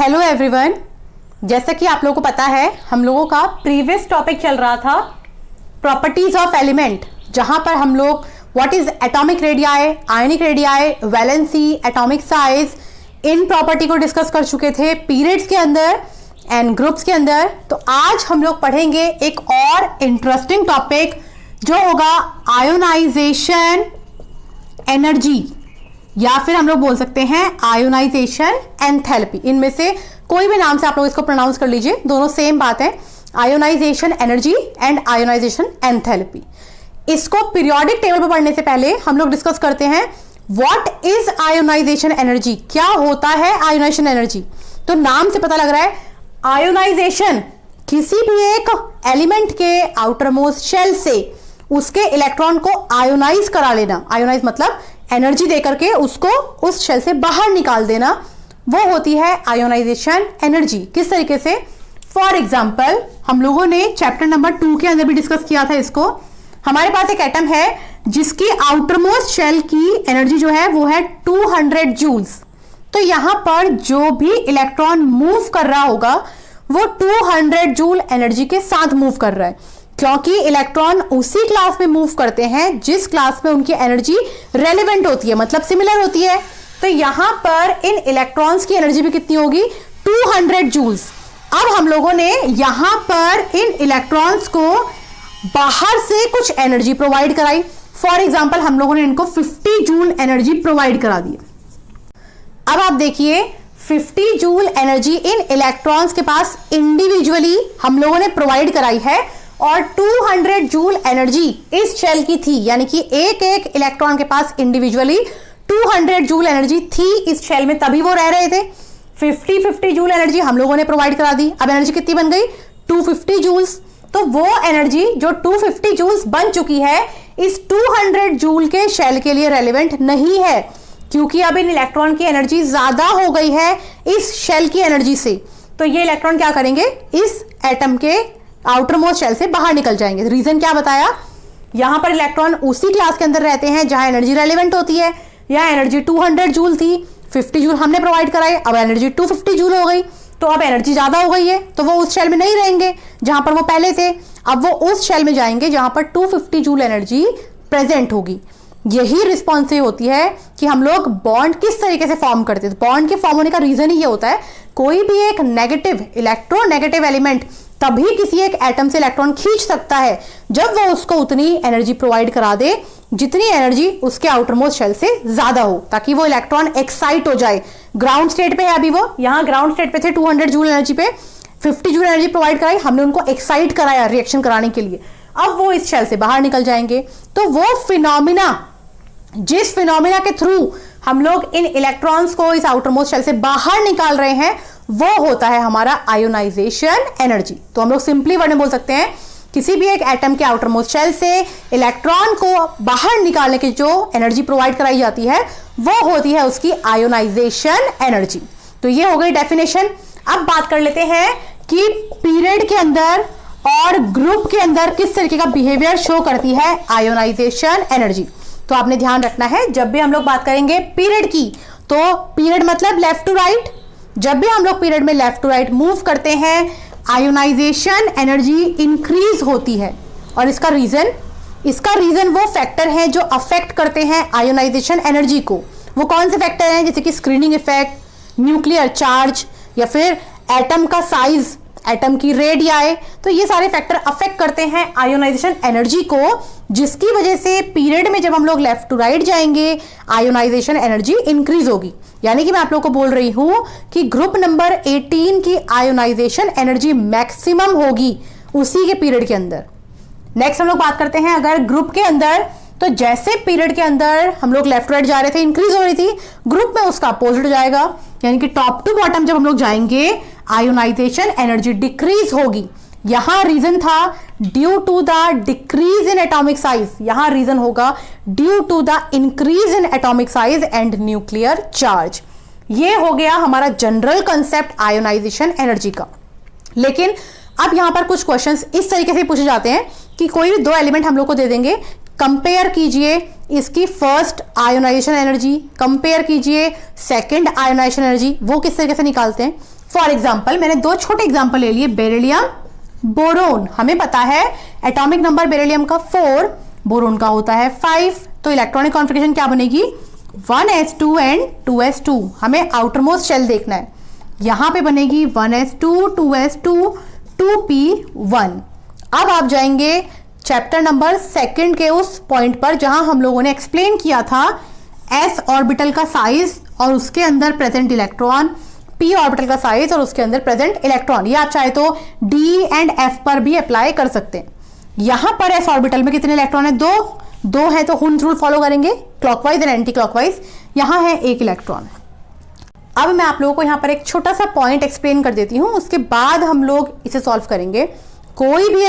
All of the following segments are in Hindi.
हेलो एवरीवन, जैसा कि आप लोगों को पता है हम लोगों का प्रीवियस टॉपिक चल रहा था प्रॉपर्टीज ऑफ एलिमेंट, जहां पर हम लोग what is atomic radii, ionic radii, valency, atomic size, in property को डिस्कस कर चुके थे पीरियड्स के अंदर एंड ग्रुप्स के अंदर। तो आज हम लोग पढ़ेंगे एक और इंटरेस्टिंग टॉपिक जो होगा आयोनाइजेशन एनर्जी, या फिर हम लोग बोल सकते हैं आयोनाइजेशन एंथैल्पी। इनमें से कोई भी नाम से आप लोग इसको प्रोनाउंस कर लीजिए, दोनों सेम बात है, ionisation energy and ionisation enthalpy. इसको पीरियोडिक टेबल पर पढ़ने से पहले हम लोग डिस्कस करते हैं व्हाट इज आयोनाइजेशन एनर्जी, क्या होता है आयोनाइजेशन एनर्जी। तो नाम से पता लग रहा है आयोनाइजेशन किसी भी एक एलिमेंट के आउटर मोस्ट शेल से उसके इलेक्ट्रॉन को आयोनाइज करा लेना। आयोनाइज मतलब एनर्जी देकर के उसको उस शेल से बाहर निकाल देना, वो होती है आयोनाइजेशन एनर्जी। किस तरीके से? फॉर एग्जाम्पल हम लोगों ने चैप्टर नंबर 2 के अंदर भी डिस्कस किया था इसको। हमारे पास एक एटम है जिसकी आउटर मोस्ट शेल की एनर्जी जो है वो है 200 जूल्स। तो यहां पर जो भी इलेक्ट्रॉन मूव कर रहा होगा वो 200 जूल एनर्जी के साथ मूव कर रहा है, क्योंकि इलेक्ट्रॉन उसी क्लास में मूव करते हैं जिस क्लास में उनकी एनर्जी रेलेवेंट होती है, मतलब सिमिलर होती है। तो यहां पर इन इलेक्ट्रॉन्स की एनर्जी भी कितनी होगी? 200 जूल्स। अब हम लोगों ने यहां पर इन इलेक्ट्रॉन्स को बाहर से कुछ एनर्जी प्रोवाइड कराई। फॉर एग्जाम्पल हम लोगों ने इनको 50 जूल एनर्जी प्रोवाइड करा दी। अब आप देखिए 50 जूल एनर्जी इन इलेक्ट्रॉन्स के पास इंडिविजुअली हम लोगों ने प्रोवाइड कराई है, और 200 जूल एनर्जी इस शेल की थी, यानी कि एक एक इलेक्ट्रॉन के पास इंडिविजुअली 200 जूल एनर्जी थी इस शेल में, तभी वो रह रहे थे। 50 जूल एनर्जी हम लोगों ने प्रोवाइड करा दी। अब एनर्जी कितनी बन गई? 250 जूल्स। तो वो एनर्जी जो 250 जूल्स बन चुकी है इस 200 जूल के शेल के लिए रेलेवेंट नहीं है, क्योंकि अब इन इलेक्ट्रॉन की एनर्जी ज्यादा हो गई है इस शेल की एनर्जी से। तो ये इलेक्ट्रॉन क्या करेंगे? इस एटम के आउटर मोस्ट शेल से बाहर निकल जाएंगे। रीजन क्या बताया? यहां पर इलेक्ट्रॉन उसी क्लास के अंदर रहते हैं जहां एनर्जी रेलेवेंट होती है। यहां एनर्जी 200 जूल थी, 50 जूल हमने प्रोवाइड कराई, अब एनर्जी 250 जूल हो गई। तो अब एनर्जी ज्यादा हो गई है, तो वो उस शेल में नहीं रहेंगे जहां पर वो पहले थे। अब वो उस शेल में जाएंगे जहां पर 250 जूल एनर्जी प्रेजेंट होगी। यही रिस्पॉन्स होती है कि हम लोग बॉन्ड किस तरीके से फॉर्म करते हैं। बॉन्ड के फॉर्म होने का रीजन ही ये होता है, कोई भी एक नेगेटिव इलेक्ट्रोनेगेटिव एलिमेंट तभी किसी एक एटम से इलेक्ट्रॉन खींच सकता है जब वो उसको उतनी एनर्जी प्रोवाइड करा दे जितनी एनर्जी उसके आउटर मोस्ट शेल से ज्यादा हो, ताकि वो इलेक्ट्रॉन एक्साइट हो जाए। ग्राउंड स्टेट पे है अभी वो, यहां ग्राउंड स्टेट पे थे 200 जूल एनर्जी पे, 50 जूल एनर्जी प्रोवाइड कराई, हमने उनको एक्साइट कराया रिएक्शन कराने के लिए। अब वो इस शेल से बाहर निकल जाएंगे। तो वो फिनोमिना, जिस फिनोमिना के थ्रू हम लोग इन इलेक्ट्रॉन्स को इस आउटर मोस्ट शेल से बाहर निकाल रहे हैं, वो होता है हमारा आयोनाइजेशन एनर्जी। तो हम लोग सिंपली वर्ड में बोल सकते हैं किसी भी एक एटम के आउटर मोस्ट शेल से इलेक्ट्रॉन को बाहर निकालने की जो एनर्जी प्रोवाइड कराई जाती है वो होती है उसकी आयोनाइजेशन एनर्जी। तो ये हो गई डेफिनेशन। अब बात कर लेते हैं कि पीरियड के अंदर और ग्रुप के अंदर किस तरीके का बिहेवियर शो करती है आयोनाइजेशन एनर्जी। तो आपने ध्यान रखना है, जब भी हम लोग बात करेंगे पीरियड की, तो पीरियड मतलब लेफ्ट टू राइट। जब भी हम लोग पीरियड में लेफ्ट टू राइट मूव करते हैं आयोनाइजेशन एनर्जी इंक्रीज होती है। और इसका रीजन वो फैक्टर हैं जो अफेक्ट करते हैं आयोनाइजेशन एनर्जी को। वो कौन से फैक्टर हैं? जैसे कि स्क्रीनिंग इफेक्ट, न्यूक्लियर चार्ज, या फिर एटम का साइज, एटम की रेडियाई। तो ये सारे फैक्टर अफेक्ट करते हैं आयोनाइजेशन एनर्जी को, जिसकी वजह से पीरियड में जब हम लोग लेफ्ट टू राइट जाएंगे आयोनाइजेशन एनर्जी इंक्रीज होगी। यानी कि मैं आप लोगों को बोल रही हूं कि ग्रुप नंबर 18 की आयोनाइजेशन एनर्जी मैक्सिमम होगी उसी के पीरियड के अंदर। नेक्स्ट हम लोग बात करते हैं अगर ग्रुप के अंदर, तो जैसे पीरियड के अंदर हम लोग लेफ्ट राइट जा रहे थे, इंक्रीज हो रही थी, ग्रुप में उसका अपोजिट हो जाएगा, यानी कि टॉप टू बॉटम जब हम लोग जाएंगे आयोनाइजेशन एनर्जी डिक्रीज होगी। यहां रीजन था due to the decrease in atomic size, यहां रीजन होगा due to the increase in atomic size and nuclear charge. ये हो गया हमारा जनरल कंसेप्ट आयोनाइजेशन एनर्जी का। लेकिन अब यहां पर कुछ क्वेश्चंस इस तरीके से पूछे जाते हैं कि कोई भी दो एलिमेंट हम लोग को दे देंगे, कंपेयर कीजिए इसकी फर्स्ट आयोनाइजेशन एनर्जी, कंपेयर कीजिए सेकंड आयोनाइजेशन एनर्जी। वो किस तरीके से निकालते हैं? फॉर एग्जाम्पल मैंने दो छोटे एग्जाम्पल ले लिए, बेरिलियम, बोरोन। हमें पता है एटॉमिक नंबर बेरिलियम का 4, बोरोन का होता है 5, तो इलेक्ट्रॉनिक कॉन्फ़िगरेशन क्या बनेगी 1s2 एंड 2s2। हमें आउटर मोस्ट शेल देखना है, यहां पे बनेगी 1s2 2s2 2p1। अब आप जाएंगे चैप्टर नंबर 2 के उस पॉइंट पर जहां हम लोगों ने एक्सप्लेन किया था s ऑर्बिटल का साइज और उसके अंदर प्रेजेंट इलेक्ट्रॉन, p ऑर्बिटल का साइज और उसके अंदर प्रेजेंट इलेक्ट्रॉन। ये आप चाहे तो d एंड f पर भी अप्लाई कर सकते हैं। यहां पर s ऑर्बिटल में कितने इलेक्ट्रॉन है, दो है, तो हुंस रूल फॉलो करेंगे क्लॉकवाइज एंड एंटी क्लॉकवाइज। यहां है 1 इलेक्ट्रॉन। अब मैं आप लोगों को यहां पर एक छोटा सा पॉइंट एक्सप्लेन कर देती हूं, उसके बाद हम लोग इसे सॉल्व करेंगे। कोई भी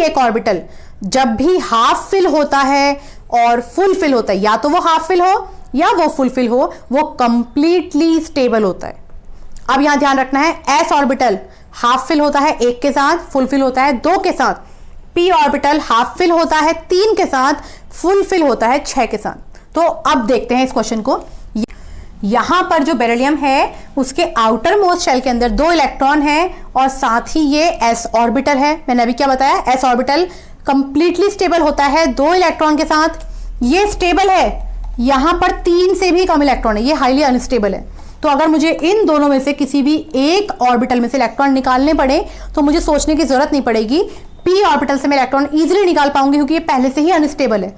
एक ऑर्बिटल जब भी हाफ फिल होता है और फुल फिल होता है, या तो वो हाफ फिल हो या वो फुल फिल हो, वो कंप्लीटली स्टेबल होता है। अब यहां ध्यान रखना है, s ऑर्बिटल हाफ फिल होता है 1 के साथ, फुल फिल होता है 2 के साथ। p ऑर्बिटल हाफ फिल होता है 3 के साथ, फुल फिल होता है 6 के साथ। तो अब देखते हैं इस क्वेश्चन को। यहां पर जो बेरिलियम है उसके आउटर मोस्ट शेल के अंदर 2 इलेक्ट्रॉन है और साथ ही ये s ऑर्बिटल है। मैंने अभी क्या बताया, s ऑर्बिटल कंप्लीटली स्टेबल होता है 2 इलेक्ट्रॉन के साथ। ये स्टेबल है, यहां पर 3 से भी कम इलेक्ट्रॉन है, ये हाईली अनस्टेबल है। तो अगर मुझे इन दोनों में से किसी भी एक ऑर्बिटल में से इलेक्ट्रॉन निकालने पड़े तो मुझे सोचने की जरूरत नहीं पड़ेगी, p ऑर्बिटल से मैं इलेक्ट्रॉन इजीली निकाल पाऊंगी क्योंकि ये पहले से ही अनस्टेबल है,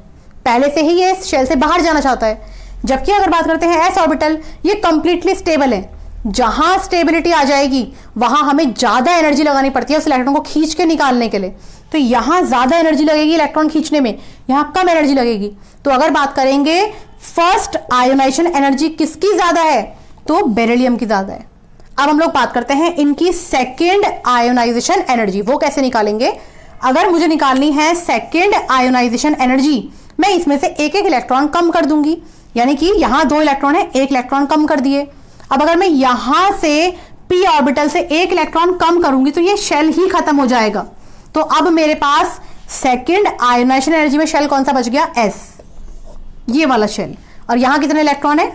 पहले से ही ये शेल से बाहर जाना चाहता है। जबकि अगर बात करते हैं s ऑर्बिटल, ये कंप्लीटली स्टेबल है। जहां स्टेबिलिटी आ जाएगी वहां हमें ज्यादा एनर्जी लगानी पड़ती है उस इलेक्ट्रॉन को खींच के निकालने के लिए। तो यहां ज्यादा एनर्जी लगेगी इलेक्ट्रॉन खींचने में, यहां कम एनर्जी लगेगी। तो अगर बात करेंगे फर्स्ट आयोनाइजेशन एनर्जी किसकी ज्यादा है, तो बेरिलियम की ज्यादा है। अब हम लोग बात करते हैं इनकी सेकेंड आयोनाइजेशन एनर्जी, वो कैसे निकालेंगे। अगर मुझे निकालनी है सेकेंड आयोनाइजेशन एनर्जी, मैं इसमें से एक इलेक्ट्रॉन कम कर दूंगी, यानी कि यहां 2 इलेक्ट्रॉन है, 1 इलेक्ट्रॉन कम कर दिए। अब अगर मैं यहां से p ऑर्बिटल से 1 इलेक्ट्रॉन कम करूंगी तो ये शेल ही खत्म हो जाएगा। तो अब मेरे पास सेकेंड आयोनाइजेशन एनर्जी में शेल कौन सा बच गया, s, ये वाला शेल। और यहां कितने इलेक्ट्रॉन है,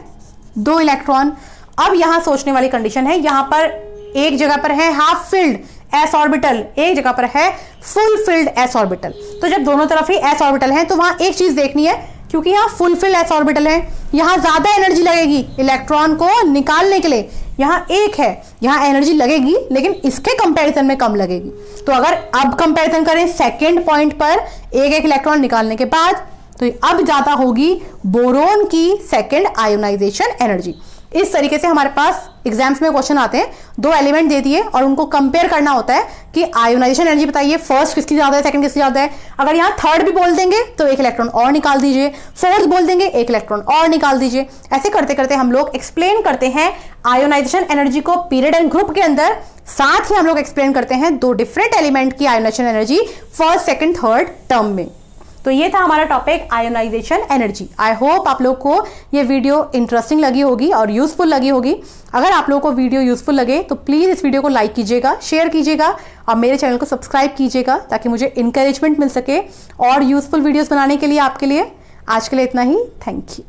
2 इलेक्ट्रॉन। अब यहां सोचने वाली कंडीशन है, यहां पर एक जगह पर है हाफ फिल्ड s ऑर्बिटल, एक जगह पर है फुल फिल्ड s ऑर्बिटल। तो जब दोनों तरफ ही s ऑर्बिटल है तो वहां एक चीज देखनी है, क्योंकि यहां फुल फिल्ड s ऑर्बिटल है, यहां ज्यादा एनर्जी लगेगी इलेक्ट्रॉन को निकालने के लिए। यहां 1 है, यहां एनर्जी लगेगी लेकिन इसके कंपैरिजन में कम लगेगी। तो अगर अब कंपैरिजन करें सेकेंड पॉइंट पर एक इलेक्ट्रॉन निकालने के बाद, तो अब ज्यादा होगी बोरोन की सेकेंड आयोनाइजेशन एनर्जी। इस तरीके से हमारे पास एग्जाम्स में क्वेश्चन आते हैं, 2 एलिमेंट दे दिए और उनको कंपेयर करना होता है कि आयोनाइजेशन एनर्जी बताइए फर्स्ट किसकी ज्यादा है, सेकंड किसकी ज्यादा है। अगर यहाँ थर्ड भी बोल देंगे तो 1 इलेक्ट्रॉन और निकाल दीजिए, फोर्थ बोल देंगे 1 इलेक्ट्रॉन और निकाल दीजिए। ऐसे करते करते हम लोग एक्सप्लेन करते हैं आयोनाइजेशन एनर्जी को पीरियड एंड ग्रुप के अंदर। साथ ही हम लोग एक्सप्लेन करते हैं 2 डिफरेंट एलिमेंट की ionisation energy first second third term में। तो ये था हमारा topic ionisation energy. I hope आप लोग को ये वीडियो इंटरेस्टिंग लगी होगी और यूजफुल लगी होगी। अगर आप लोगों को वीडियो यूजफुल लगे तो प्लीज़ इस वीडियो को लाइक कीजिएगा, शेयर कीजिएगा और मेरे चैनल को सब्सक्राइब कीजिएगा ताकि मुझे इंकरेजमेंट मिल सके और यूजफुल वीडियोस बनाने के लिए आपके लिए। आज के लिए इतना ही, थैंक यू।